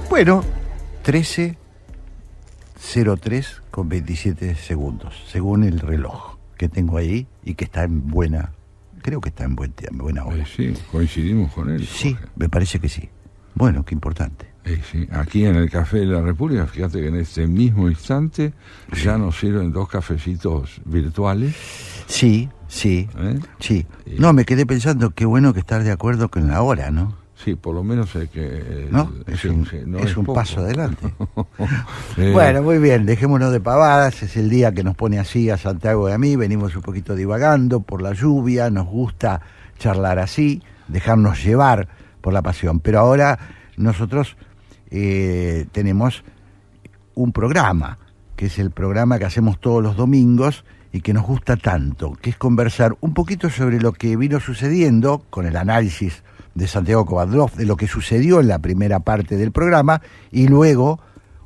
Bueno, 13:03 con 27 segundos, según el reloj que tengo ahí y que está en buena, creo que está en buena hora. Sí, coincidimos con él. Sí, Jorge. me parece que sí. Bueno, qué importante. Sí. Aquí en el Café de la República, fíjate que en este mismo instante ya nos sirven 2 cafecitos virtuales. Sí. Sí. No, me quedé pensando, qué bueno que estar de acuerdo con la hora, ¿no? Sí, por lo menos es que... ¿No? Es un poco. paso adelante. Bueno, muy bien, dejémonos de pavadas, es el día que nos pone así a Santiago y a mí, venimos un poquito divagando por la lluvia, nos gusta charlar así, dejarnos llevar por la pasión, pero ahora nosotros tenemos un programa, que es el programa que hacemos todos los domingos y que nos gusta tanto, que es conversar un poquito sobre lo que vino sucediendo con el análisis de Santiago Kovadlov, de lo que sucedió en la primera parte del programa, y luego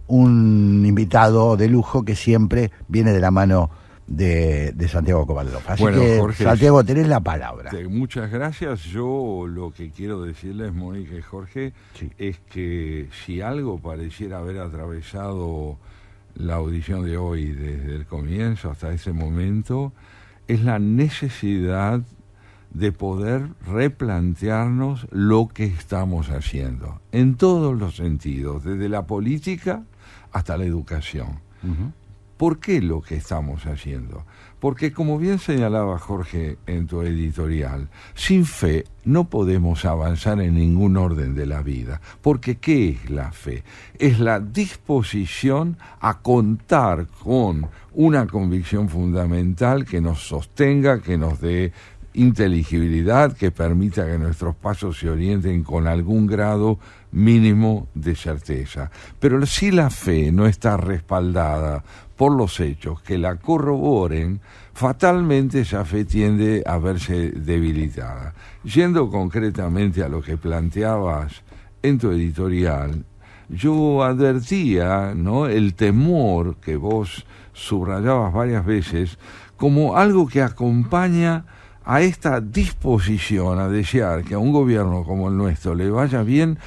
un invitado de lujo que siempre viene de la mano de Santiago Kovadlov. Así bueno, que, Jorge, Santiago, tenés la palabra. Muchas gracias. Yo lo que quiero decirles, Mónica y Jorge, sí, es que si algo pareciera haber atravesado la audición de hoy desde el comienzo hasta ese momento, es la necesidad de poder replantearnos lo que estamos haciendo, en todos los sentidos, desde la política hasta la educación. Uh-huh. ¿Por qué lo que estamos haciendo? Porque, como bien señalaba Jorge en tu editorial, sin fe no podemos avanzar en ningún orden de la vida. Porque, ¿qué es la fe? Es la disposición a contar con una convicción fundamental que nos sostenga, que nos dé inteligibilidad, que permita que nuestros pasos se orienten con algún grado mínimo de certeza. Pero si la fe no está respaldada por los hechos que la corroboren, fatalmente esa fe tiende a verse debilitada. Yendo concretamente a lo que planteabas en tu editorial, yo advertía, ¿no?, el temor que vos subrayabas varias veces como algo que acompaña a esta disposición a desear que a un gobierno como el nuestro le vaya bien,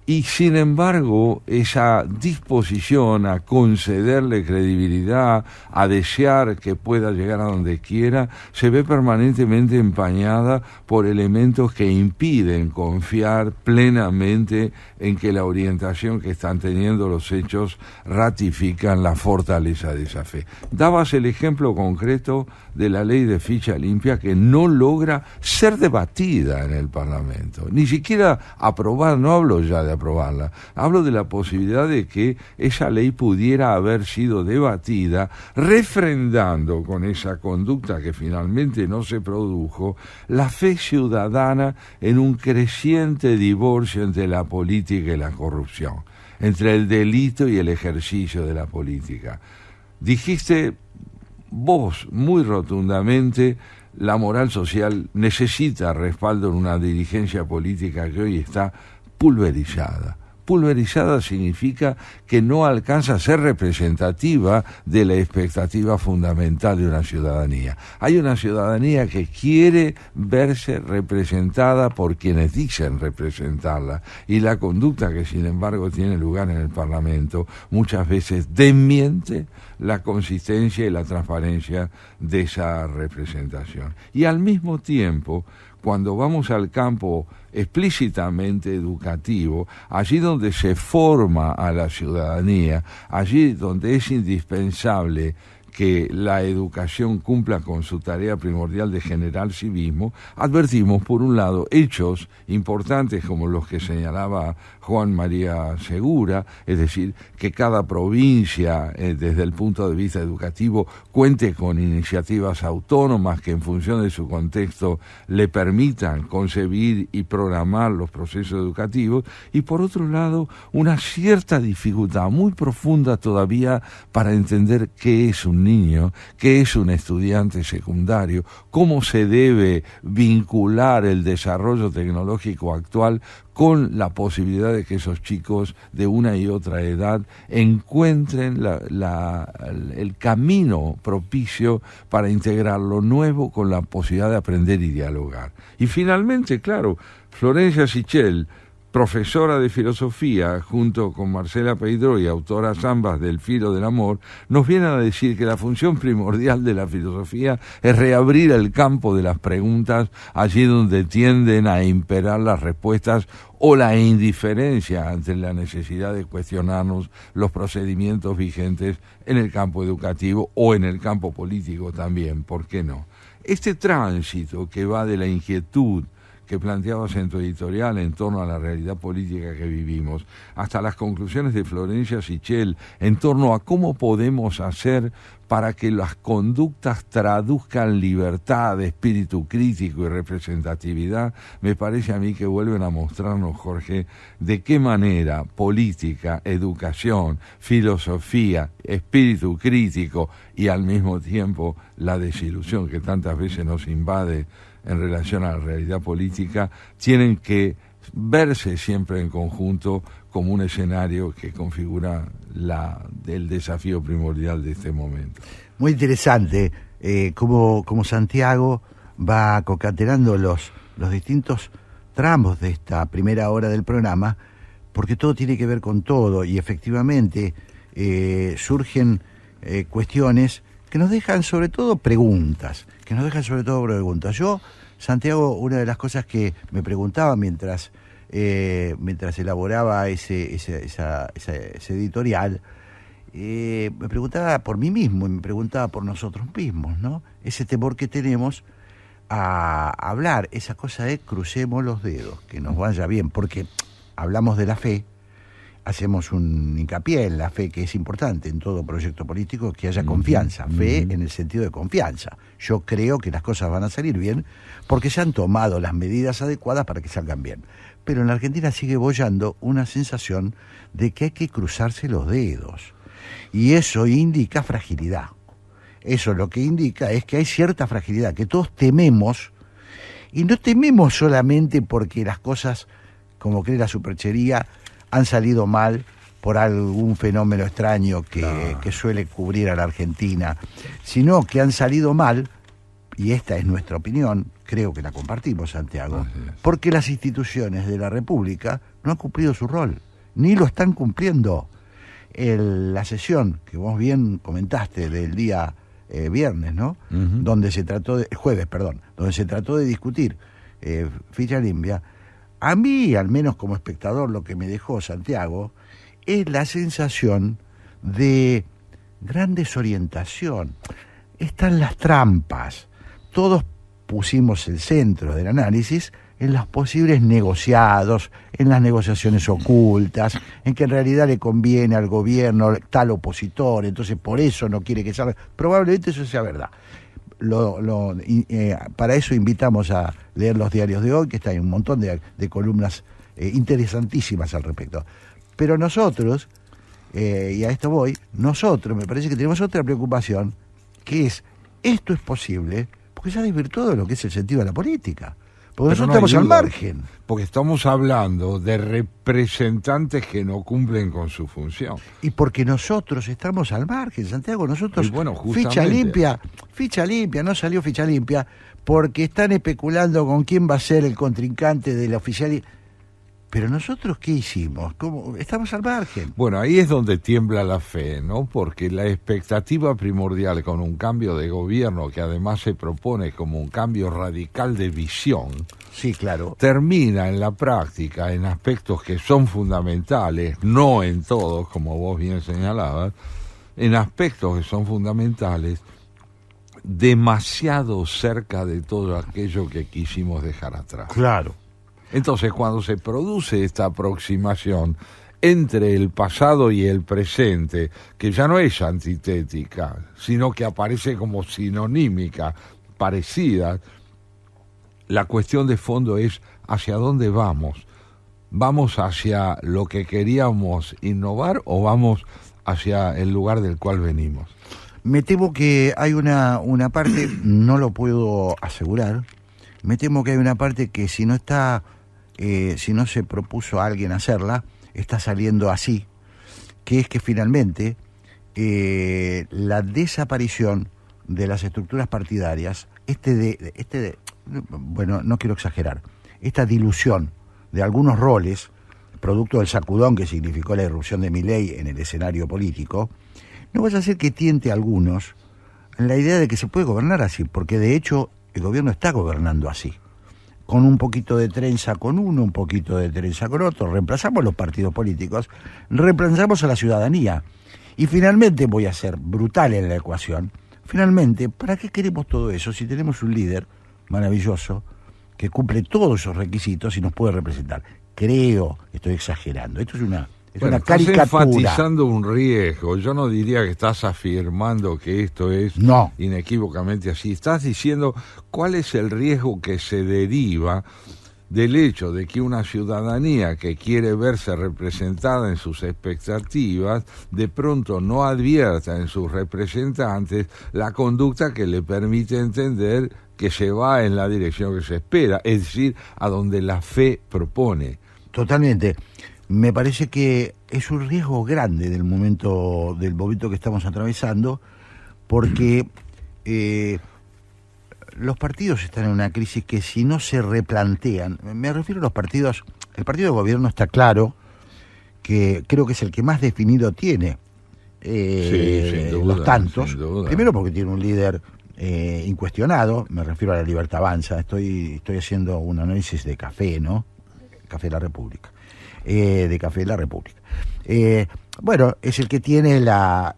y sin embargo esa disposición a concederle credibilidad, a desear que pueda llegar a donde quiera, se ve permanentemente empañada por elementos que impiden confiar plenamente en que la orientación que están teniendo los hechos ratifican la fortaleza de esa fe. Dabas el ejemplo concreto de la ley de ficha limpia, que no logra ser debatida en el Parlamento, ni siquiera aprobar. No hablo ya de aprobarla, hablo de la posibilidad de que esa ley pudiera haber sido debatida, refrendando con esa conducta que finalmente no se produjo, la fe ciudadana en un creciente divorcio entre la política y la corrupción, entre el delito y el ejercicio de la política. Dijiste vos muy rotundamente: la moral social necesita respaldo en una dirigencia política que hoy está pulverizada. Pulverizada significa que no alcanza a ser representativa de la expectativa fundamental de una ciudadanía. Hay una ciudadanía que quiere verse representada por quienes dicen representarla, y la conducta que sin embargo tiene lugar en el Parlamento muchas veces desmiente la consistencia y la transparencia de esa representación. Y al mismo tiempo, cuando vamos al campo explícitamente educativo, allí donde se forma a la ciudadanía, allí donde es indispensable que la educación cumpla con su tarea primordial de generar civismo, advertimos, por un lado, hechos importantes como los que señalaba Juan María Segura, es decir, que cada provincia, desde el punto de vista educativo, cuente con iniciativas autónomas que en función de su contexto le permitan concebir y programar los procesos educativos, y por otro lado, una cierta dificultad muy profunda todavía para entender qué es un niño, qué es un estudiante secundario, cómo se debe vincular el desarrollo tecnológico actual con la posibilidad de que esos chicos de una y otra edad encuentren el camino propicio para integrar lo nuevo con la posibilidad de aprender y dialogar. Y finalmente, claro, Florencia Sichel profesora de filosofía, junto con Marcela Peidró y autoras ambas del Filo del Amor, nos vienen a decir que la función primordial de la filosofía es reabrir el campo de las preguntas allí donde tienden a imperar las respuestas o la indiferencia ante la necesidad de cuestionarnos los procedimientos vigentes en el campo educativo o en el campo político también, ¿por qué no? Este tránsito que va de la inquietud que planteabas en tu editorial en torno a la realidad política que vivimos, hasta las conclusiones de Florencia Sichel en torno a cómo podemos hacer para que las conductas traduzcan libertad, espíritu crítico y representatividad, me parece a mí que vuelven a mostrarnos, Jorge, de qué manera política, educación, filosofía, espíritu crítico y al mismo tiempo la desilusión que tantas veces nos invade en relación a la realidad política, tienen que verse siempre en conjunto como un escenario que configura el desafío primordial de este momento. Muy interesante como Santiago va concatenando los distintos tramos de esta primera hora del programa, porque todo tiene que ver con todo y efectivamente surgen cuestiones que nos dejan sobre todo preguntas, Yo, Santiago, una de las cosas que me preguntaba mientras elaboraba ese editorial, me preguntaba por mí mismo y me preguntaba por nosotros mismos, ¿no? Ese temor que tenemos a hablar, esa cosa de crucemos los dedos, que nos vaya bien, porque hablamos de la fe, hacemos un hincapié en la fe, que es importante en todo proyecto político, que haya confianza, fe en el sentido de confianza. Yo creo que las cosas van a salir bien porque se han tomado las medidas adecuadas para que salgan bien. Pero en la Argentina sigue boyando una sensación de que hay que cruzarse los dedos. Y eso indica fragilidad. Eso lo que indica es que hay cierta fragilidad, que todos tememos, y no tememos solamente porque las cosas, como cree la superchería, han salido mal por algún fenómeno extraño que suele cubrir a la Argentina, sino que han salido mal, y esta es nuestra opinión, creo que la compartimos, Santiago, porque las instituciones de la República no han cumplido su rol, ni lo están cumpliendo. La sesión que vos bien comentaste del día viernes, ¿no? Donde se trató donde se trató de discutir ficha limpia. A mí, al menos como espectador, lo que me dejó Santiago es la sensación de gran desorientación. Están las trampas. Todos pusimos el centro del análisis en los posibles negociados, en las negociaciones ocultas, en que en realidad le conviene al gobierno tal opositor, entonces por eso no quiere que salga. Probablemente eso sea verdad. Para eso invitamos a leer los diarios de hoy, que está en un montón de columnas interesantísimas al respecto. Pero nosotros, y a esto voy, me parece que tenemos otra preocupación, que es, esto es posible, porque se ha desvirtuado lo que es el sentido de la política. Porque nosotros estamos al margen. Porque estamos hablando de representantes que no cumplen con su función. Y porque nosotros estamos al margen, Santiago. Nosotros, ficha limpia, no salió ficha limpia, porque están especulando con quién va a ser el contrincante del oficial. Pero nosotros, ¿qué hicimos? ¿Cómo? Estamos al margen. Bueno, ahí es donde tiembla la fe, ¿no? Porque la expectativa primordial con un cambio de gobierno, que además se propone como un cambio radical de visión, sí, claro, termina en la práctica en aspectos que son fundamentales, no en todos, como vos bien señalabas, en aspectos que son fundamentales, demasiado cerca de todo aquello que quisimos dejar atrás. Claro. Entonces, cuando se produce esta aproximación entre el pasado y el presente, que ya no es antitética, sino que aparece como sinonímica, parecida, la cuestión de fondo es ¿hacia dónde vamos? ¿Vamos hacia lo que queríamos innovar o vamos hacia el lugar del cual venimos? Me temo que hay una parte, no lo puedo asegurar, me temo que hay una parte que si no se propuso a alguien hacerla, está saliendo así, que es que finalmente la desaparición de las estructuras partidarias, bueno, no quiero exagerar, esta dilución de algunos roles producto del sacudón que significó la irrupción de Milei en el escenario político, no vaya a ser que tiente a algunos en la idea de que se puede gobernar así, porque de hecho el gobierno está gobernando así, con un poquito de trenza con uno, un poquito de trenza con otro, reemplazamos los partidos políticos, reemplazamos a la ciudadanía, y finalmente, voy a ser brutal en la ecuación, finalmente, ¿para qué queremos todo eso si tenemos un líder maravilloso que cumple todos esos requisitos y nos puede representar? Creo, estoy exagerando, esto es una caricatura. Estás enfatizando un riesgo. Yo no diría que estás afirmando que esto es inequívocamente así. Estás diciendo cuál es el riesgo que se deriva del hecho de que una ciudadanía que quiere verse representada en sus expectativas, de pronto no advierta en sus representantes la conducta que le permite entender que se va en la dirección que se espera, es decir, a donde la fe propone. Totalmente. Me parece que es un riesgo grande del momento que estamos atravesando, porque los partidos están en una crisis que si no se replantean, me refiero a los partidos, el partido de gobierno está claro, que creo que es el que más definido tiene sin duda, los tantos, sin duda. Primero porque tiene un líder incuestionado, me refiero a la Libertad Avanza, estoy haciendo un análisis de Café, ¿no? Café de la República. Bueno, es el que tiene lo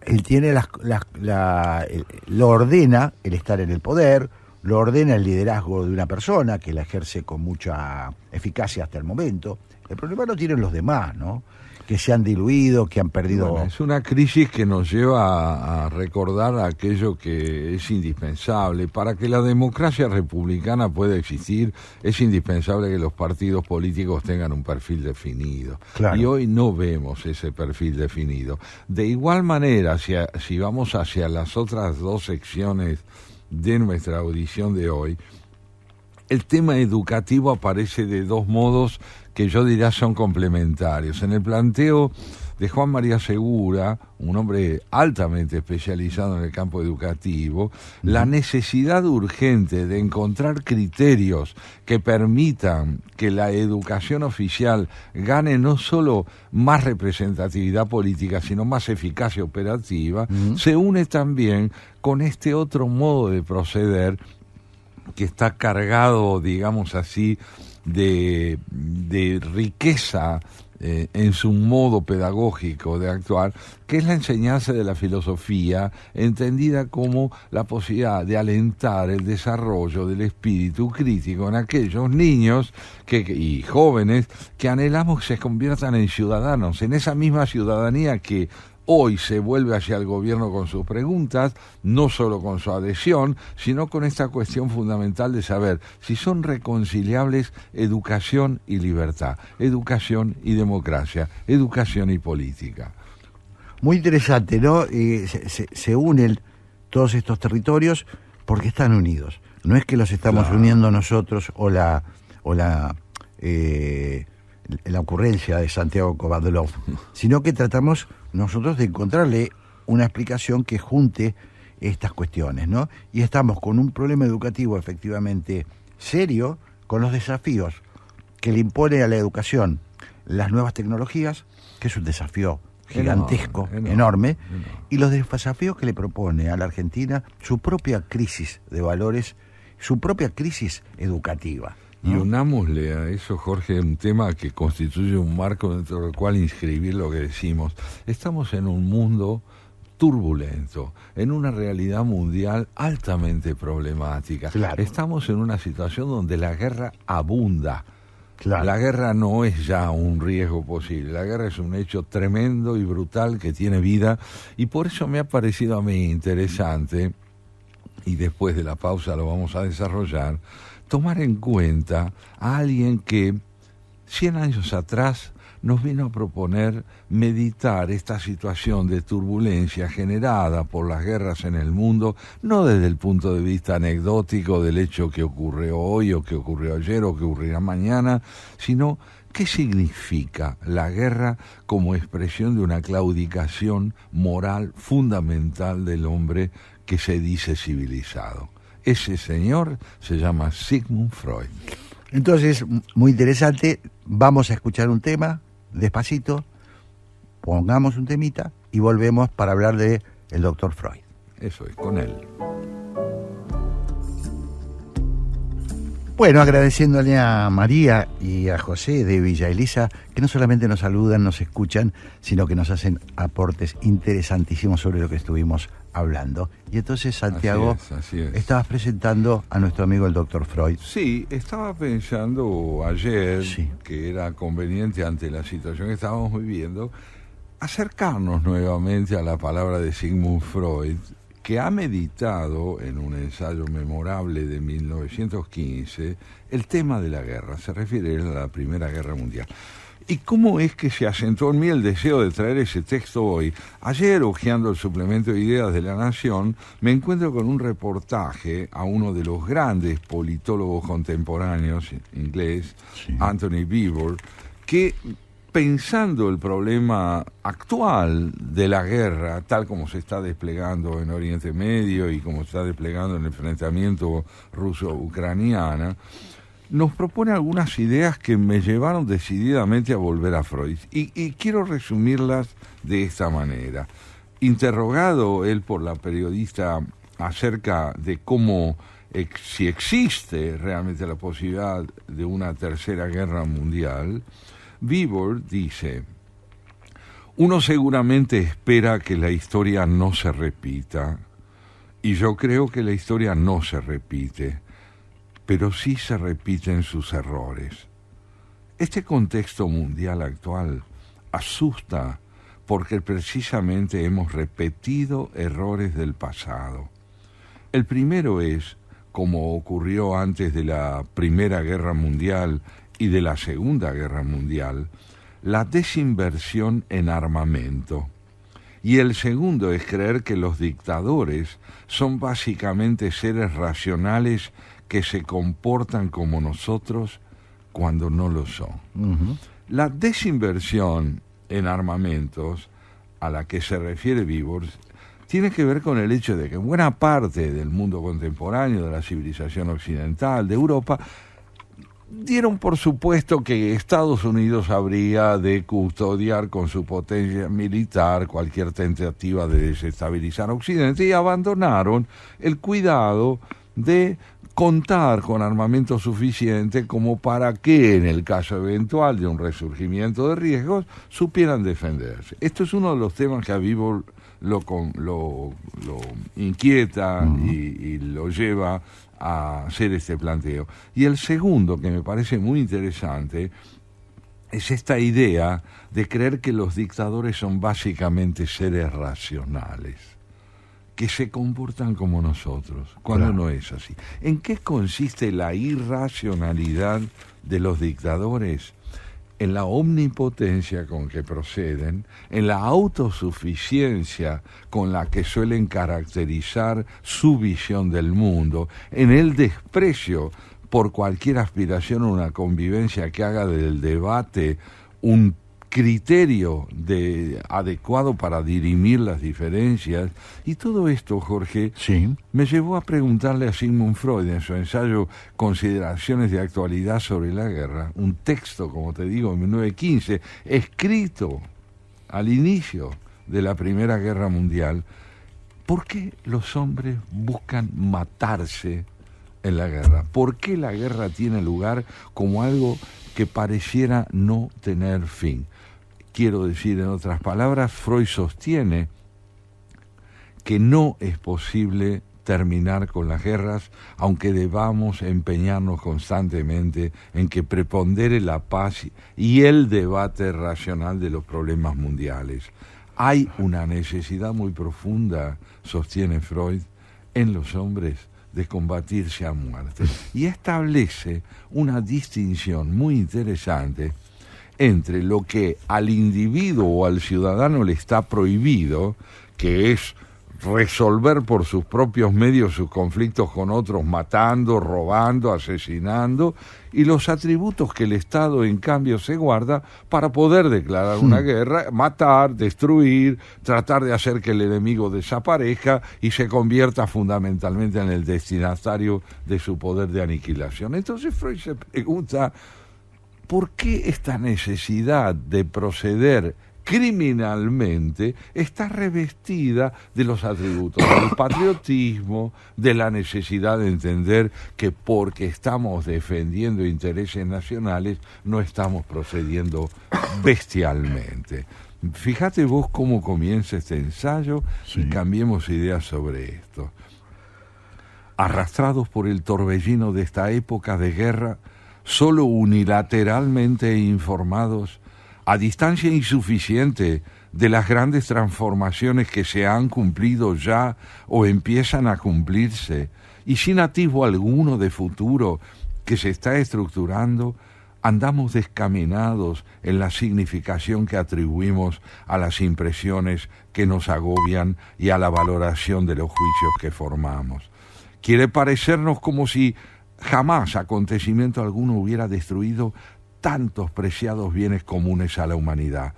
ordena el estar en el poder, lo ordena el liderazgo de una persona que la ejerce con mucha eficacia hasta el momento. El problema lo tienen los demás, ¿no? Que se han diluido, que han perdido... Bueno, es una crisis que nos lleva a recordar aquello que es indispensable. Para que la democracia republicana pueda existir, es indispensable que los partidos políticos tengan un perfil definido. Claro. Y hoy no vemos ese perfil definido. De igual manera, si vamos hacia las otras dos secciones de nuestra audición de hoy, el tema educativo aparece de dos modos que yo diría son complementarios. En el planteo de Juan María Segura, un hombre altamente especializado en el campo educativo, la necesidad urgente de encontrar criterios que permitan que la educación oficial gane no solo más representatividad política, sino más eficacia operativa, se une también con este otro modo de proceder que está cargado, digamos así, de riqueza en su modo pedagógico de actuar, que es la enseñanza de la filosofía, entendida como la posibilidad de alentar el desarrollo del espíritu crítico en aquellos niños y jóvenes que anhelamos que se conviertan en ciudadanos, en esa misma ciudadanía que hoy se vuelve hacia el gobierno con sus preguntas, no solo con su adhesión, sino con esta cuestión fundamental de saber si son reconciliables educación y libertad, educación y democracia, educación y política. Muy interesante, ¿no? Se unen todos estos territorios porque están unidos. No es que los estamos uniendo nosotros o la ocurrencia de Santiago Kovadlov, sino que tratamos nosotros de encontrarle una explicación que junte estas cuestiones, ¿no? Y estamos con un problema educativo efectivamente serio, con los desafíos que le impone a la educación las nuevas tecnologías, que es un desafío gigantesco, enorme, y los desafíos que le propone a la Argentina su propia crisis de valores, su propia crisis educativa. Y unámosle a eso, Jorge, un tema que constituye un marco dentro del cual inscribir lo que decimos. Estamos en un mundo turbulento, en una realidad mundial altamente problemática. Claro. Estamos en una situación donde la guerra abunda. Claro. La guerra no es ya un riesgo posible, la guerra es un hecho tremendo y brutal que tiene vida, y por eso me ha parecido a mí interesante, y después de la pausa lo vamos a desarrollar, tomar en cuenta a alguien que 100 años atrás nos vino a proponer meditar esta situación de turbulencia generada por las guerras en el mundo, no desde el punto de vista anecdótico del hecho que ocurrió hoy o que ocurrió ayer o que ocurrirá mañana, sino qué significa la guerra como expresión de una claudicación moral fundamental del hombre que se dice civilizado. Ese señor se llama Sigmund Freud. Entonces, muy interesante, vamos a escuchar un tema despacito, pongamos un temita y volvemos para hablar de el doctor Freud. Eso es, con él. Bueno, agradeciéndole a María y a José de Villa Elisa, que no solamente nos saludan, nos escuchan, sino que nos hacen aportes interesantísimos sobre lo que estuvimos hablando. Y entonces, Santiago, así es. estabas presentando a nuestro amigo el doctor Freud. Sí, estaba pensando ayer que era conveniente, ante la situación que estábamos viviendo, acercarnos nuevamente a la palabra de Sigmund Freud, que ha meditado en un ensayo memorable de 1915 el tema de la guerra. Se refiere a la Primera Guerra Mundial. ¿Y cómo es que se acentuó en mí el deseo de traer ese texto hoy? Ayer, hojeando el suplemento de Ideas de La Nación, me encuentro con un reportaje a uno de los grandes politólogos contemporáneos inglés, Anthony Beevor, que, pensando el problema actual de la guerra, tal como se está desplegando en Oriente Medio y como se está desplegando en el enfrentamiento ruso-ucraniano, nos propone algunas ideas que me llevaron decididamente a volver a Freud. Y quiero resumirlas de esta manera. Interrogado él por la periodista acerca de cómo, si existe realmente la posibilidad de una tercera guerra mundial, Beevor dice: uno seguramente espera que la historia no se repita, y yo creo que la historia no se repite, pero sí se repiten sus errores. Este contexto mundial actual asusta porque precisamente hemos repetido errores del pasado. El primero es, como ocurrió antes de la Primera Guerra Mundial y de la Segunda Guerra Mundial, la desinversión en armamento. Y el segundo es creer que los dictadores son básicamente seres racionales que se comportan como nosotros cuando no lo son. Uh-huh. La desinversión en armamentos a la que se refiere Beevor tiene que ver con el hecho de que en buena parte del mundo contemporáneo, de la civilización occidental, de Europa, dieron por supuesto que Estados Unidos habría de custodiar con su potencia militar cualquier tentativa de desestabilizar Occidente, y abandonaron el cuidado de contar con armamento suficiente como para que, en el caso eventual de un resurgimiento de riesgos, supieran defenderse. Esto es uno de los temas que a Beevor lo inquieta y lo lleva a hacer este planteo. Y el segundo, que me parece muy interesante, es esta idea de creer que los dictadores son básicamente seres racionales, que se comportan como nosotros, cuando no es así. ¿En qué consiste la irracionalidad de los dictadores? En la omnipotencia con que proceden, en la autosuficiencia con la que suelen caracterizar su visión del mundo, en el desprecio por cualquier aspiración a una convivencia que haga del debate un criterio adecuado para dirimir las diferencias. Y todo esto, Jorge, me llevó a preguntarle a Sigmund Freud en su ensayo Consideraciones de actualidad sobre la guerra, un texto, como te digo, en 1915, escrito al inicio de la Primera Guerra Mundial. ¿Por qué los hombres buscan matarse en la guerra? ¿Por qué la guerra tiene lugar como algo que pareciera no tener fin? Quiero decir, en otras palabras, Freud sostiene que no es posible terminar con las guerras, aunque debamos empeñarnos constantemente en que prepondere la paz y el debate racional de los problemas mundiales. Hay una necesidad muy profunda, sostiene Freud, en los hombres de combatirse a muerte. Y establece una distinción muy interesante entre lo que al individuo o al ciudadano le está prohibido, que es resolver por sus propios medios sus conflictos con otros, matando, robando, asesinando, y los atributos que el Estado en cambio se guarda para poder declarar una guerra, matar, destruir, tratar de hacer que el enemigo desaparezca y se convierta fundamentalmente en el destinatario de su poder de aniquilación. Entonces Freud se pregunta, ¿por qué esta necesidad de proceder criminalmente está revestida de los atributos del patriotismo, de la necesidad de entender que porque estamos defendiendo intereses nacionales no estamos procediendo bestialmente? Fíjate vos cómo comienza este ensayo y cambiemos ideas sobre esto. Arrastrados por el torbellino de esta época de guerra, solo unilateralmente informados, a distancia insuficiente de las grandes transformaciones que se han cumplido ya o empiezan a cumplirse, y sin atisbo alguno de futuro que se está estructurando, andamos descaminados en la significación que atribuimos a las impresiones que nos agobian y a la valoración de los juicios que formamos. Quiere parecernos como si jamás acontecimiento alguno hubiera destruido tantos preciados bienes comunes a la humanidad,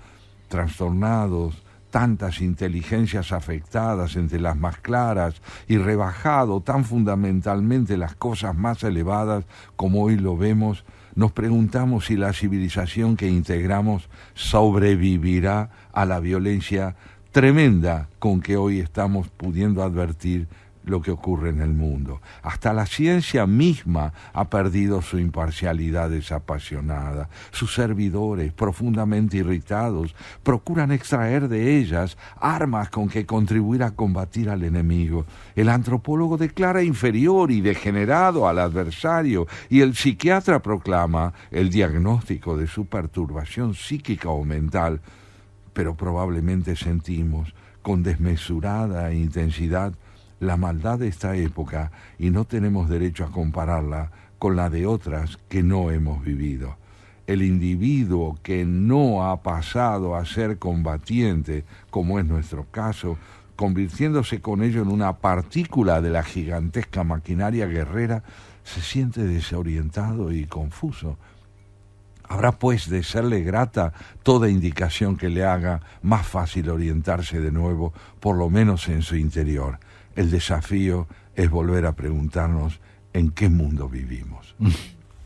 trastornados tantas inteligencias afectadas entre las más claras y rebajado tan fundamentalmente las cosas más elevadas como hoy lo vemos. Nos preguntamos si la civilización que integramos sobrevivirá a la violencia tremenda con que hoy estamos pudiendo advertir lo que ocurre en el mundo. Hasta la ciencia misma ha perdido su imparcialidad desapasionada. Sus servidores, profundamente irritados, procuran extraer de ellas armas con que contribuir a combatir al enemigo. El antropólogo declara inferior y degenerado al adversario, y el psiquiatra proclama el diagnóstico de su perturbación psíquica o mental. Pero probablemente sentimos con desmesurada intensidad la maldad de esta época y no tenemos derecho a compararla con la de otras que no hemos vivido. El individuo que no ha pasado a ser combatiente, como es nuestro caso, convirtiéndose con ello en una partícula de la gigantesca maquinaria guerrera, se siente desorientado y confuso. Habrá pues de serle grata toda indicación que le haga más fácil orientarse de nuevo, por lo menos en su interior. El desafío es volver a preguntarnos en qué mundo vivimos.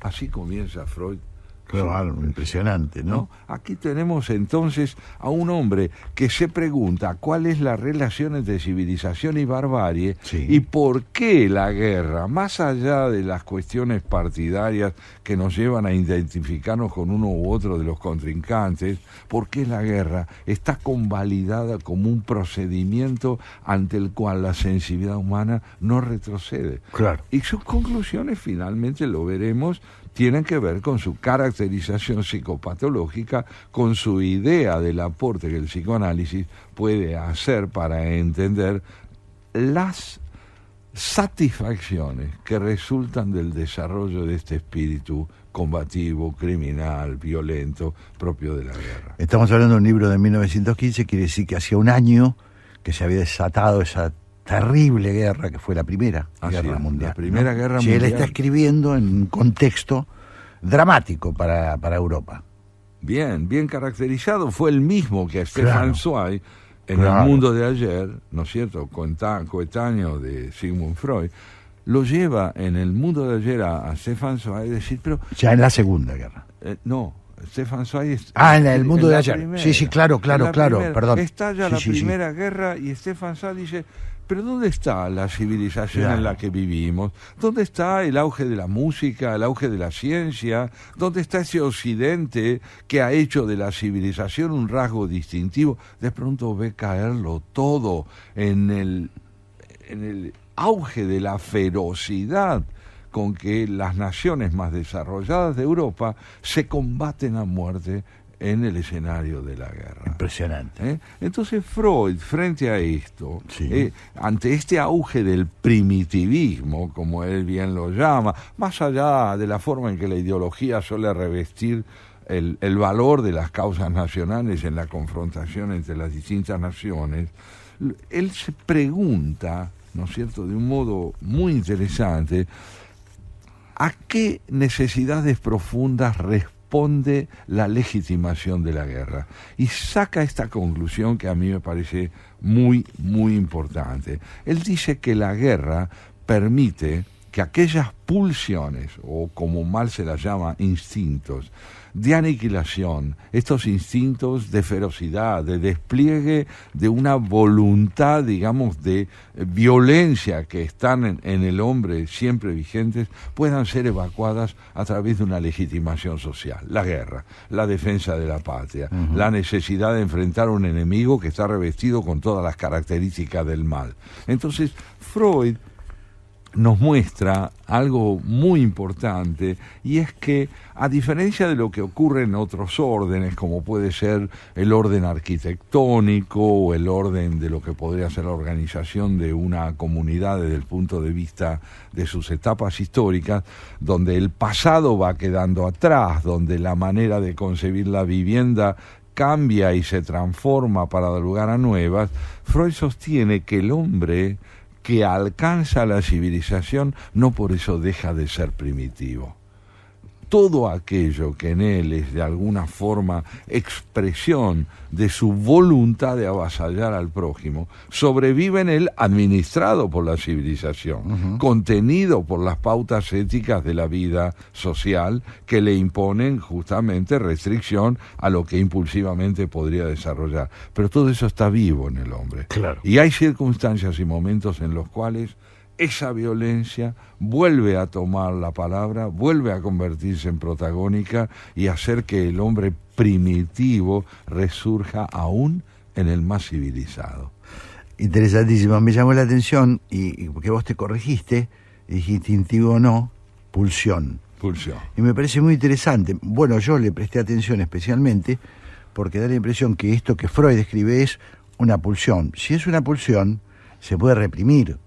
Así comienza Freud. Claro, impresionante, ¿no? Aquí tenemos entonces a un hombre que se pregunta cuál es la relación entre civilización y barbarie, y por qué la guerra, más allá de las cuestiones partidarias que nos llevan a identificarnos con uno u otro de los contrincantes, por qué la guerra está convalidada como un procedimiento ante el cual la sensibilidad humana no retrocede. Claro. Y sus conclusiones, finalmente lo veremos, tienen que ver con su caracterización psicopatológica, con su idea del aporte que el psicoanálisis puede hacer para entender las satisfacciones que resultan del desarrollo de este espíritu combativo, criminal, violento, propio de la guerra. Estamos hablando de un libro de 1915, quiere decir que hacía un año que se había desatado esa terrible guerra que fue la Primera Guerra Mundial. La Primera Guerra Mundial. Él está escribiendo en un contexto dramático para Europa. Bien caracterizado. Fue el mismo que Stefan Zweig en El Mundo de Ayer, ¿no es cierto?, coetáneo de Sigmund Freud, lo lleva en El Mundo de Ayer a Stefan Zweig a decir, pero... Ya en la Segunda Guerra. No, Stefan Zweig... en El Mundo de Ayer. Primera, sí, claro, perdón. Estalla la Primera Guerra y Stefan Zweig dice... Pero ¿dónde está la civilización en la que vivimos? ¿Dónde está el auge de la música, el auge de la ciencia? ¿Dónde está ese occidente que ha hecho de la civilización un rasgo distintivo? De pronto ve caerlo todo en el auge de la ferocidad con que las naciones más desarrolladas de Europa se combaten a muerte en el escenario de la guerra. Impresionante. Entonces Freud, frente a esto, ante este auge del primitivismo, como él bien lo llama, más allá de la forma en que la ideología suele revestir el valor de las causas nacionales en la confrontación entre las distintas naciones, él se pregunta, ¿no es cierto?, de un modo muy interesante, ¿a qué necesidades profundas responde la legitimación de la guerra? Y saca esta conclusión que a mí me parece muy, muy importante. Él dice que la guerra permite que aquellas pulsiones, o como mal se las llama, instintos, de aniquilación, estos instintos de ferocidad, de despliegue de una voluntad, digamos, de violencia que están en el hombre siempre vigentes, puedan ser evacuadas a través de una legitimación social. La guerra, la defensa de la patria, la necesidad de enfrentar a un enemigo que está revestido con todas las características del mal. Entonces, Freud nos muestra algo muy importante, y es que, a diferencia de lo que ocurre en otros órdenes, como puede ser el orden arquitectónico o el orden de lo que podría ser la organización de una comunidad desde el punto de vista de sus etapas históricas, donde el pasado va quedando atrás, donde la manera de concebir la vivienda cambia y se transforma para dar lugar a nuevas, Freud sostiene que el hombre que alcanza la civilización no por eso deja de ser primitivo. Todo aquello que en él es de alguna forma expresión de su voluntad de avasallar al prójimo, sobrevive en él administrado por la civilización, contenido por las pautas éticas de la vida social que le imponen justamente restricción a lo que impulsivamente podría desarrollar. Pero todo eso está vivo en el hombre. Claro. Y hay circunstancias y momentos en los cuales esa violencia vuelve a tomar la palabra, vuelve a convertirse en protagónica y hacer que el hombre primitivo resurja aún en el más civilizado. Interesantísimo. Me llamó la atención, y porque vos te corregiste, y dijiste instintivo no, pulsión. Pulsión. Y me parece muy interesante. Bueno, yo le presté atención especialmente porque da la impresión que esto que Freud describe es una pulsión. Si es una pulsión, se puede reprimir.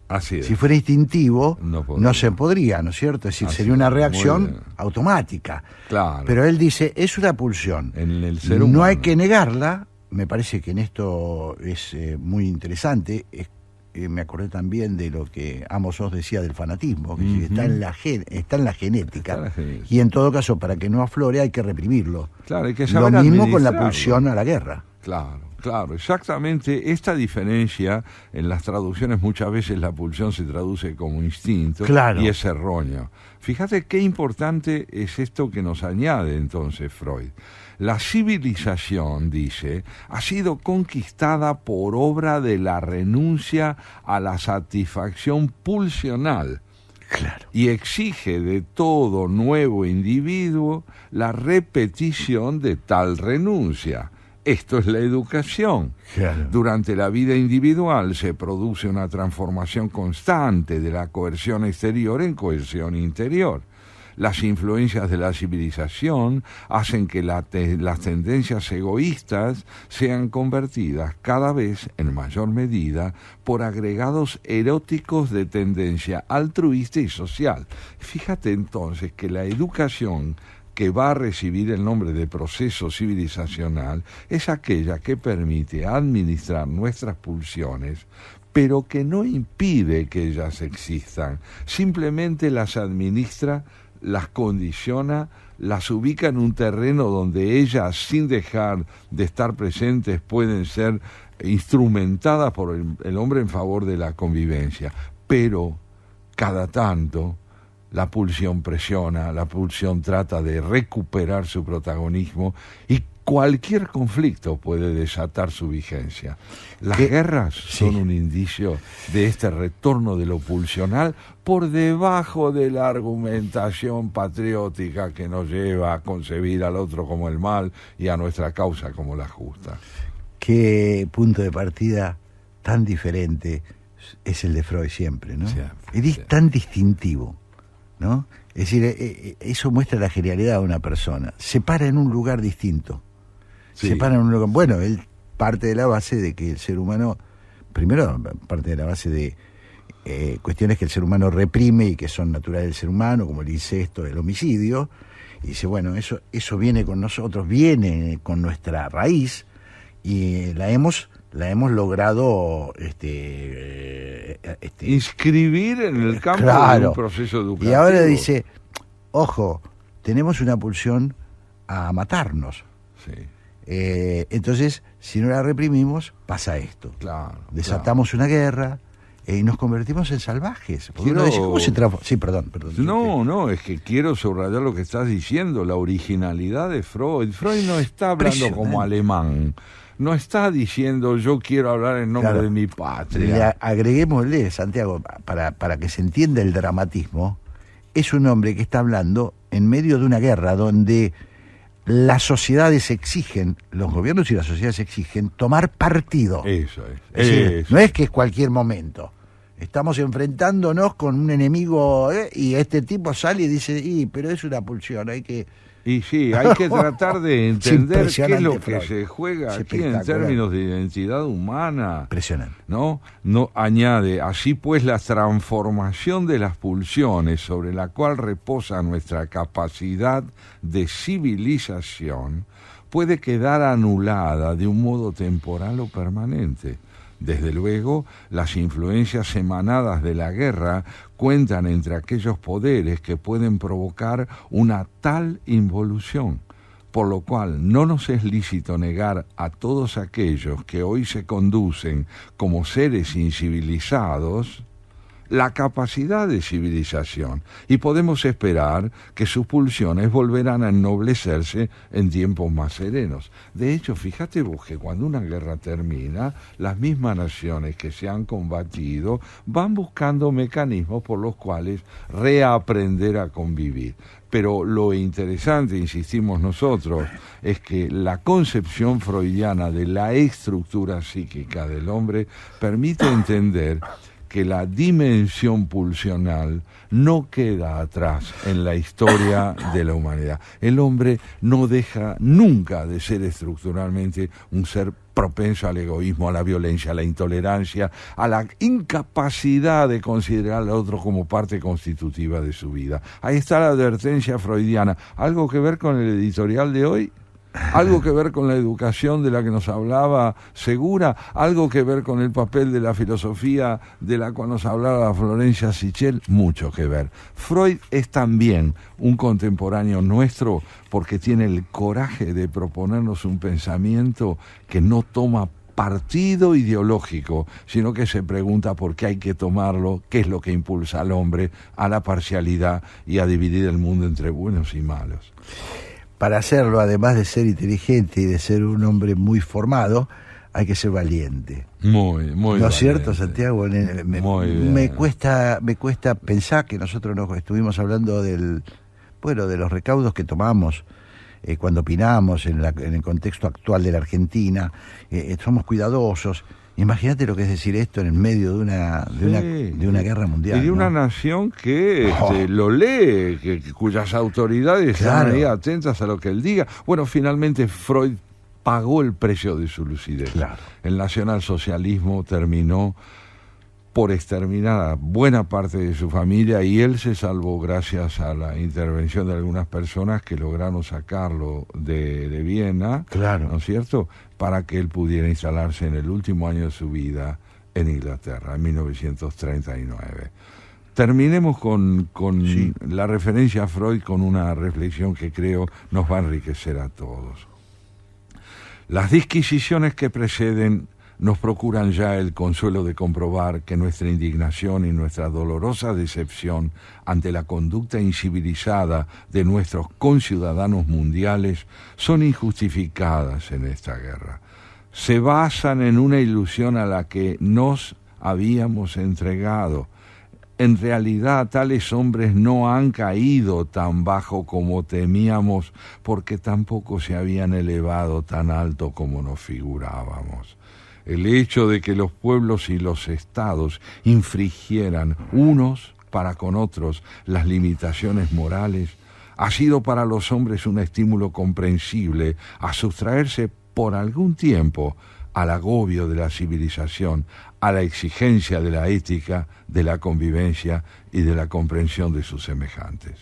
Así es. Si fuera instintivo, no se podría, ¿no es cierto? Es decir, Así sería una es, reacción automática. Claro. Pero él dice, es una pulsión. En el ser humano. No hay que negarla. Me parece que en esto es muy interesante. Me acordé también de lo que Amos Oz decía del fanatismo, que está en la genética. Está en la genética. Y en todo caso, para que no aflore, hay que reprimirlo. Claro, hay que saber lo mismo con la pulsión a la guerra. Claro, exactamente. Esta diferencia en las traducciones, muchas veces la pulsión se traduce como instinto, y es erróneo. Fíjate qué importante es esto que nos añade entonces Freud. La civilización, dice, ha sido conquistada por obra de la renuncia a la satisfacción pulsional. Claro. Y exige de todo nuevo individuo la repetición de tal renuncia. Esto es la educación. Claro. Durante la vida individual se produce una transformación constante de la coerción exterior en coerción interior. Las influencias de la civilización hacen que las tendencias egoístas sean convertidas cada vez en mayor medida por agregados eróticos de tendencia altruista y social. Fíjate entonces que la educación que va a recibir el nombre de proceso civilizacional es aquella que permite administrar nuestras pulsiones, pero que no impide que ellas existan, simplemente las administra, las condiciona, las ubica en un terreno donde ellas, sin dejar de estar presentes, pueden ser instrumentadas por el hombre en favor de la convivencia. Pero, cada tanto, la pulsión presiona, la pulsión trata de recuperar su protagonismo, y cualquier conflicto puede desatar su vigencia. Las guerras son un indicio de este retorno de lo pulsional por debajo de la argumentación patriótica que nos lleva a concebir al otro como el mal y a nuestra causa como la justa. Qué punto de partida tan diferente es el de Freud siempre, ¿no? Es tan distintivo, ¿no? Es decir, eso muestra la genialidad de una persona. Se para en un lugar distinto. Se para en un lugar. Bueno, él parte de la base de que el ser humano, primero parte de la base de cuestiones que el ser humano reprime y que son naturales del ser humano, como el incesto, el homicidio, y dice, bueno, eso viene con nosotros, viene con nuestra raíz, y la hemos logrado inscribir en el campo de un proceso educativo. Y ahora dice, ojo, tenemos una pulsión a matarnos. Sí. Entonces, si no la reprimimos, pasa esto. Claro, desatamos una guerra, y nos convertimos en salvajes. Uno dice, ¿cómo se transforma? Sí, perdón. No, es que quiero subrayar lo que estás diciendo, la originalidad de Freud. Freud no está hablando como alemán, no está diciendo yo quiero hablar en nombre de mi patria. Agreguémosle, Santiago, para que se entienda el dramatismo, es un hombre que está hablando en medio de una guerra donde las sociedades exigen, los gobiernos y las sociedades exigen tomar partido. Eso es. Decir, no es que es cualquier momento. Estamos enfrentándonos con un enemigo y este tipo sale y dice, pero es una pulsión, hay que... Y sí, hay que tratar de entender qué es lo que se juega aquí en términos de identidad humana. Impresionante. No añade, así pues la transformación de las pulsiones sobre la cual reposa nuestra capacidad de civilización puede quedar anulada de un modo temporal o permanente. Desde luego, las influencias emanadas de la guerra cuentan entre aquellos poderes que pueden provocar una tal involución, por lo cual no nos es lícito negar a todos aquellos que hoy se conducen como seres incivilizados la capacidad de civilización, y podemos esperar que sus pulsiones volverán a ennoblecerse en tiempos más serenos. De hecho, fíjate vos que cuando una guerra termina, las mismas naciones que se han combatido van buscando mecanismos por los cuales reaprender a convivir. Pero lo interesante, insistimos nosotros, es que la concepción freudiana de la estructura psíquica del hombre permite entender que la dimensión pulsional no queda atrás en la historia de la humanidad. El hombre no deja nunca de ser estructuralmente un ser propenso al egoísmo, a la violencia, a la intolerancia, a la incapacidad de considerar al otro como parte constitutiva de su vida. Ahí está la advertencia freudiana. ¿Algo que ver con el editorial de hoy? ¿Algo que ver con la educación de la que nos hablaba Segura? ¿Algo que ver con el papel de la filosofía de la cual nos hablaba Florencia Sichel? Mucho que ver. Freud es también un contemporáneo nuestro porque tiene el coraje de proponernos un pensamiento que no toma partido ideológico, sino que se pregunta por qué hay que tomarlo, qué es lo que impulsa al hombre a la parcialidad y a dividir el mundo entre buenos y malos. Para hacerlo, además de ser inteligente y de ser un hombre muy formado, hay que ser valiente. Muy ¿No es cierto, Santiago? Me cuesta pensar que nosotros nos estuvimos hablando de los recaudos que tomamos cuando opinamos en el contexto actual de la Argentina. Somos cuidadosos. Imagínate lo que es decir esto en el medio de una guerra mundial. Y de una nación que lo lee, cuyas autoridades están ahí atentas a lo que él diga. Bueno, finalmente Freud pagó el precio de su lucidez. Claro. El nacionalsocialismo terminó por exterminar a buena parte de su familia y él se salvó gracias a la intervención de algunas personas que lograron sacarlo de Viena, claro, ¿no es cierto?, para que él pudiera instalarse en el último año de su vida en Inglaterra, en 1939. Terminemos con la referencia a Freud con una reflexión que creo nos va a enriquecer a todos. Las disquisiciones que preceden nos procuran ya el consuelo de comprobar que nuestra indignación y nuestra dolorosa decepción ante la conducta incivilizada de nuestros conciudadanos mundiales son injustificadas en esta guerra. Se basan en una ilusión a la que nos habíamos entregado. En realidad, tales hombres no han caído tan bajo como temíamos, porque tampoco se habían elevado tan alto como nos figurábamos. El hecho de que los pueblos y los estados infringieran unos para con otros las limitaciones morales ha sido para los hombres un estímulo comprensible a sustraerse por algún tiempo al agobio de la civilización, a la exigencia de la ética, de la convivencia y de la comprensión de sus semejantes.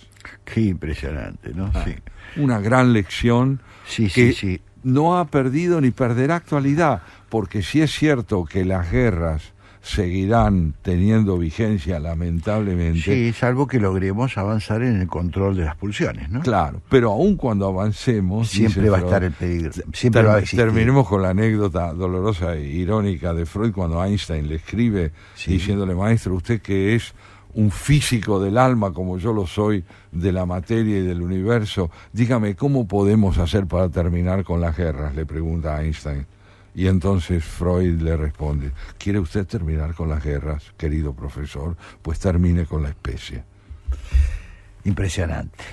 Qué impresionante, ¿no? Sí. Una gran lección que no ha perdido ni perderá actualidad, porque sí es cierto que las guerras seguirán teniendo vigencia, lamentablemente. Sí, salvo que logremos avanzar en el control de las pulsiones, ¿no? Claro, pero aun cuando avancemos... Siempre va a estar el peligro, siempre va a existir. Terminemos con la anécdota dolorosa e irónica de Freud cuando Einstein le escribe diciéndole: maestro, usted que es un físico del alma como yo lo soy de la materia y del universo, dígame, ¿cómo podemos hacer para terminar con las guerras?, le pregunta Einstein. Y entonces Freud le responde: ¿quiere usted terminar con las guerras, querido profesor? Pues termine con la especie. Impresionante.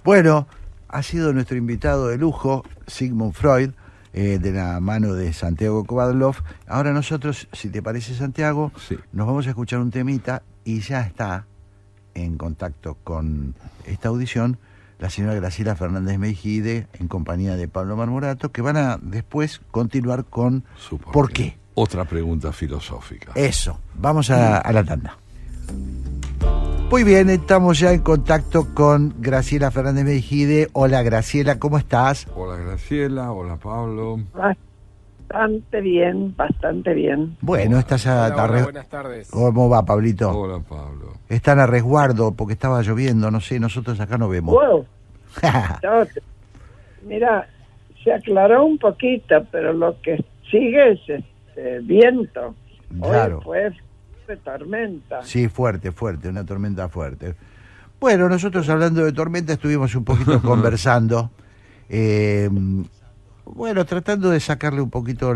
Bueno, ha sido nuestro invitado de lujo, Sigmund Freud, de la mano de Santiago Kovadlov. Ahora nosotros, si te parece, Santiago, nos vamos a escuchar un temita, y ya está en contacto con esta audición la señora Graciela Fernández Meijide, en compañía de Pablo Marmorato, que van a después continuar con ¿por qué? Otra pregunta filosófica. Eso, vamos a la tanda. Muy bien, estamos ya en contacto con Graciela Fernández Meijide. Hola Graciela, ¿cómo estás? Hola Graciela, hola Pablo. Bastante bien, bastante bien. Bueno, estás buenas tardes. ¿Cómo va, Pablito? Hola Pablo. Están a resguardo porque estaba lloviendo, no sé, nosotros acá no vemos. Wow. Mira, se aclaró un poquito, pero lo que sigue es viento. Claro. Hoy fue de tormenta. Sí, fuerte, una tormenta fuerte. Bueno, nosotros hablando de tormenta estuvimos un poquito conversando, bueno, tratando de sacarle un poquito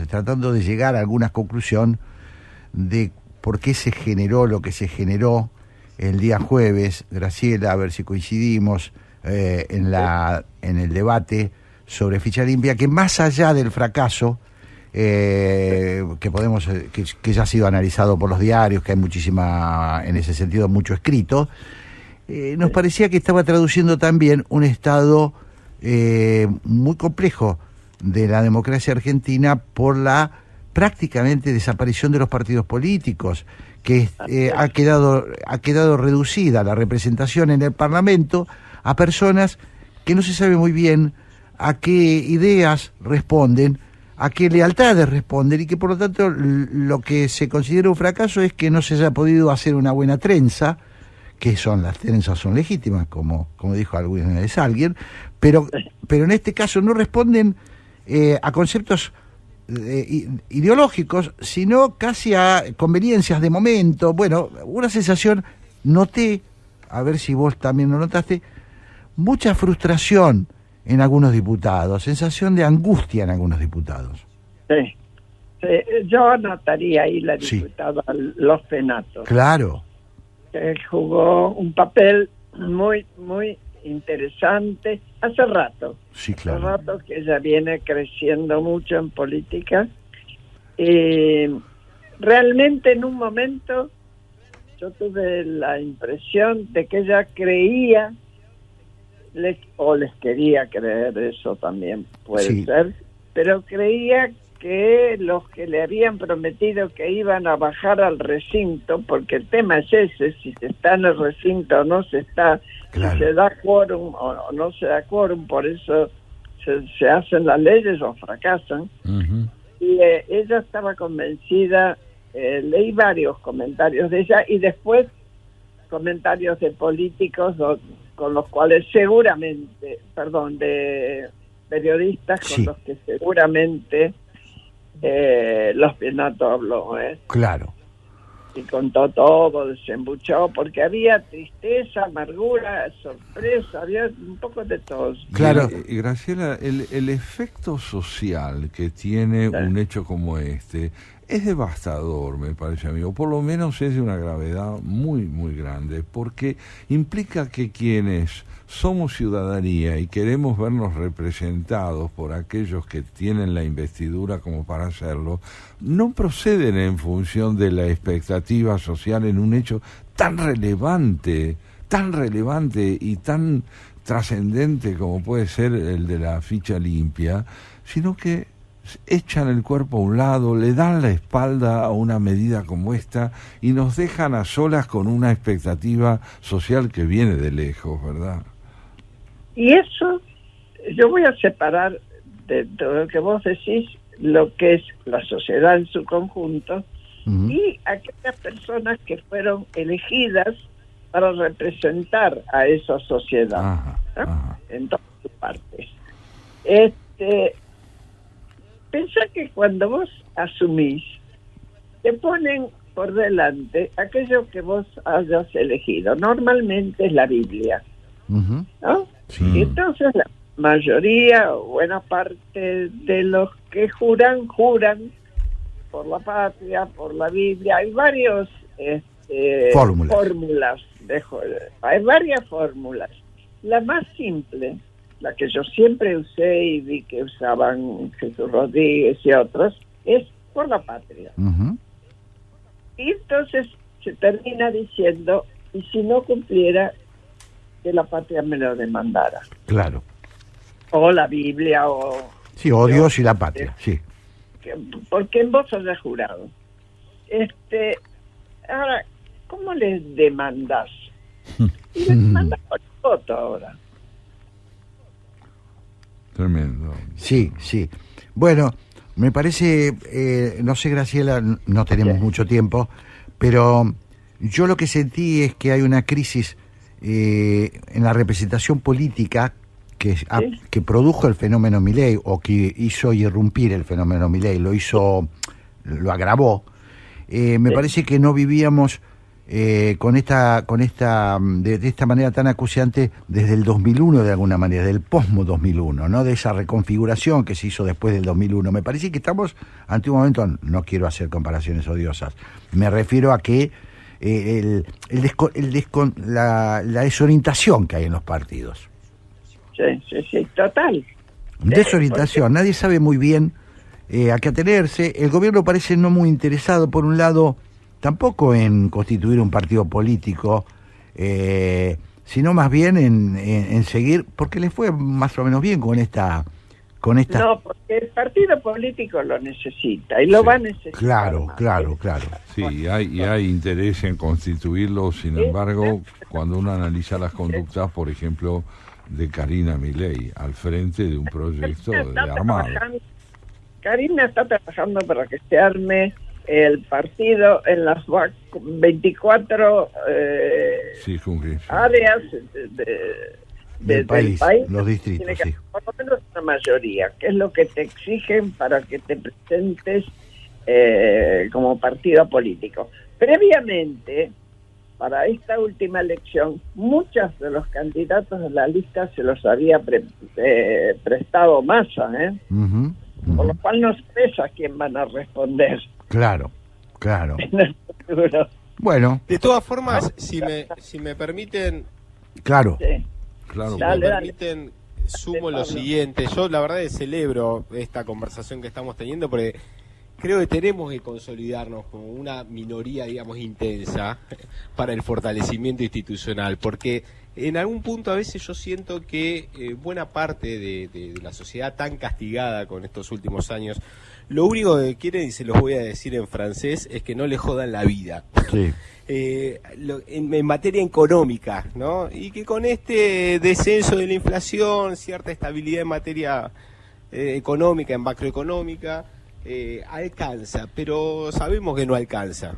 tratando de llegar a alguna conclusión de por qué se generó lo que se generó el día jueves. Graciela, a ver si coincidimos en el debate sobre ficha limpia, que más allá del fracaso, que ya ha sido analizado por los diarios, que hay en ese sentido mucho escrito, nos parecía que estaba traduciendo también un estado muy complejo de la democracia argentina por la prácticamente desaparición de los partidos políticos, que ha quedado reducida la representación en el Parlamento a personas que no se sabe muy bien a qué ideas responden, a qué lealtades responden, y que por lo tanto lo que se considera un fracaso es que no se haya podido hacer una buena trenza, que las trenzas son legítimas, como dijo alguna vez alguien, pero en este caso no responden a conceptos ideológicos, sino casi a conveniencias de momento. Bueno, una sensación, noté, a ver si vos también lo notaste, mucha frustración en algunos diputados, sensación de angustia en algunos diputados. Sí, yo notaría ahí la diputada Los Penatos. Claro. Que jugó un papel muy, muy interesante hace rato. Sí, claro. Hace rato que ella viene creciendo mucho en política. Y realmente en un momento yo tuve la impresión de que ella creía, les quería creer, eso también puede ser, pero creía que los que le habían prometido que iban a bajar al recinto, porque el tema es ese, si se está en el recinto o no se está, si se da quórum o no se da quórum, por eso se hacen las leyes o fracasan. Uh-huh. Y ella estaba convencida, leí varios comentarios de ella y después comentarios de políticos con los cuales seguramente, de periodistas con los que seguramente Los Penatos habló, Claro. Y contó todo, desembuchó, porque había tristeza, amargura, sorpresa, había un poco de todo. Claro. Y Graciela, el efecto social que tiene un hecho como este es devastador, me parece a mí, o por lo menos es de una gravedad muy, muy grande, porque implica que quienes somos ciudadanía y queremos vernos representados por aquellos que tienen la investidura como para hacerlo, no proceden en función de la expectativa social en un hecho tan relevante y tan trascendente como puede ser el de la ficha limpia, sino que echan el cuerpo a un lado, le dan la espalda a una medida como esta y nos dejan a solas con una expectativa social que viene de lejos, ¿verdad? Y eso, yo voy a separar de lo que vos decís lo que es la sociedad en su conjunto y aquellas personas que fueron elegidas para representar a esa sociedad, ¿no? En todas sus partes. Pensá que cuando vos asumís, te ponen por delante aquello que vos hayas elegido. Normalmente es la Biblia, ¿no? Sí. Y entonces la mayoría o buena parte de los que juran por la patria, por la Biblia. Hay varios fórmulas. Hay varias fórmulas. La más simple, la que yo siempre usé y vi que usaban Jesús Rodríguez y otros, es por la patria. Y entonces se termina diciendo, y si no cumpliera, que la patria me lo demandara. Claro. O la Biblia, o... Sí, o Dios y la patria, sí. Porque en vos hayas jurado. Ahora, ¿cómo les demandás? Y les demandas por voto ahora. Tremendo. Sí. Bueno, me parece, no sé, Graciela, no tenemos mucho tiempo, pero yo lo que sentí es que hay una crisis en la representación política que produjo el fenómeno Milei, o que hizo irrumpir el fenómeno Milei, lo agravó. Me parece que no vivíamos de esta manera tan acuciante desde el 2001, de alguna manera, del posmo 2001, ¿no? De esa reconfiguración que se hizo después del 2001. Me parece que estamos ante un momento, no quiero hacer comparaciones odiosas, me refiero a que la desorientación que hay en los partidos. Sí, total. Desorientación, nadie sabe muy bien a qué atenerse. El gobierno parece no muy interesado, por un lado, tampoco en constituir un partido político, sino más bien en seguir, porque le fue más o menos bien con esta... No, porque el partido político lo necesita y lo va a necesitar. Claro. Sí, hay interés en constituirlo, sin embargo, cuando uno analiza las conductas, por ejemplo, de Karina Milei al frente de un proyecto de armado. Karina está trabajando para que se arme el partido en las 24 áreas del país, los distritos, tiene que por lo menos una mayoría, que es lo que te exigen para que te presentes como partido político. Previamente, para esta última elección, muchos de los candidatos de la lista se los había prestado Massa, por lo cual no sabes a quién van a responder. Claro. En el futuro. Bueno. De todas formas, si me permiten... Claro. Sí. Claro. Si me permiten, sumo lo siguiente. Yo la verdad celebro esta conversación que estamos teniendo porque creo que tenemos que consolidarnos como una minoría, digamos, intensa para el fortalecimiento institucional, porque en algún punto a veces yo siento que buena parte de la sociedad tan castigada con estos últimos años, lo único que quieren, y se los voy a decir en francés, es que no le jodan la vida. Sí. En materia económica, ¿no? Y que con este descenso de la inflación, cierta estabilidad en materia económica, en macroeconómica, alcanza, pero sabemos que no alcanza.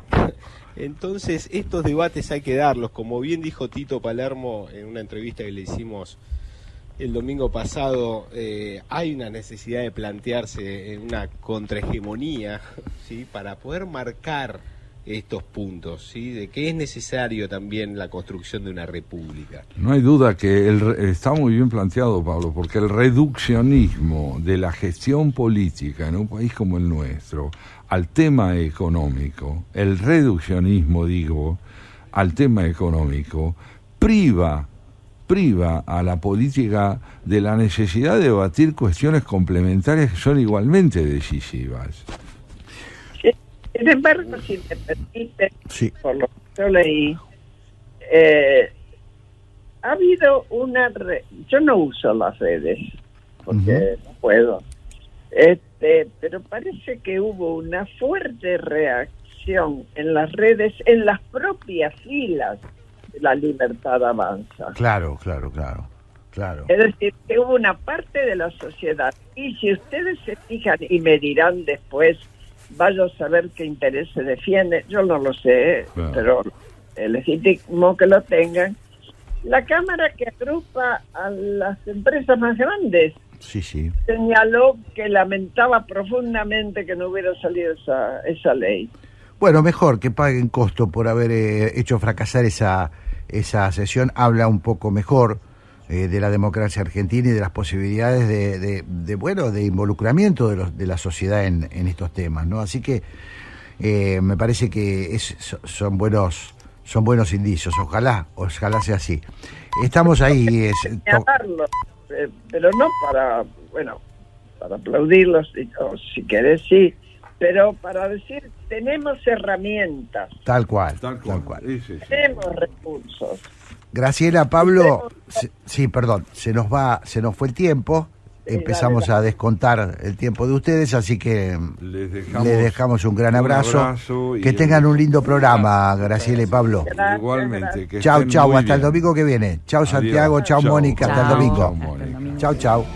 Entonces estos debates hay que darlos, como bien dijo Tito Palermo en una entrevista que le hicimos el domingo pasado. Hay una necesidad de plantearse una contrahegemonía, ¿sí? Para poder marcar estos puntos, ¿sí? De que es necesario también la construcción de una república. No hay duda que está muy bien planteado, Pablo, porque el reduccionismo de la gestión política en un país como el nuestro al tema económico, el reduccionismo, digo, al tema económico, priva a la política de la necesidad de debatir cuestiones complementarias que son igualmente decisivas. Sin embargo, si me permite, por lo que yo leí, ha habido yo no uso las redes, porque no puedo, pero parece que hubo una fuerte reacción en las redes, en las propias filas de La Libertad Avanza. Claro. Claro. Es decir, que hubo una parte de la sociedad. Y si ustedes se fijan y me dirán después, vaya a saber qué interés se defiende, yo no lo sé, Claro. pero es legítimo que lo tengan. La Cámara que agrupa a las empresas más grandes Sí, sí. señaló que lamentaba profundamente que no hubiera salido esa ley. Bueno, mejor que paguen costo por haber hecho fracasar esa sesión. Habla un poco mejor de la democracia argentina y de las posibilidades de involucramiento de la sociedad en estos temas, ¿no? Así que me parece que son buenos indicios. Ojalá sea así. Estamos ahí. Señalarlo, pero no para aplaudirlos, o si querés sí, pero para decir, tenemos herramientas. Tal cual. Sí. Tenemos recursos. Graciela, Pablo, sí, perdón, se nos fue el tiempo. Sí, Empezamos dale. a descontar el tiempo de ustedes, así que Les les dejamos un gran abrazo. y Que tengan un lindo programa, Graciela y Pablo. Gracias, Igualmente. gracias. Que Chau, estén chau, muy hasta el bien. domingo que viene. Chau, Adiós. Santiago, chau, Chau. Mónica, hasta el Chau. domingo. Chau, Mónica. Chau, chau.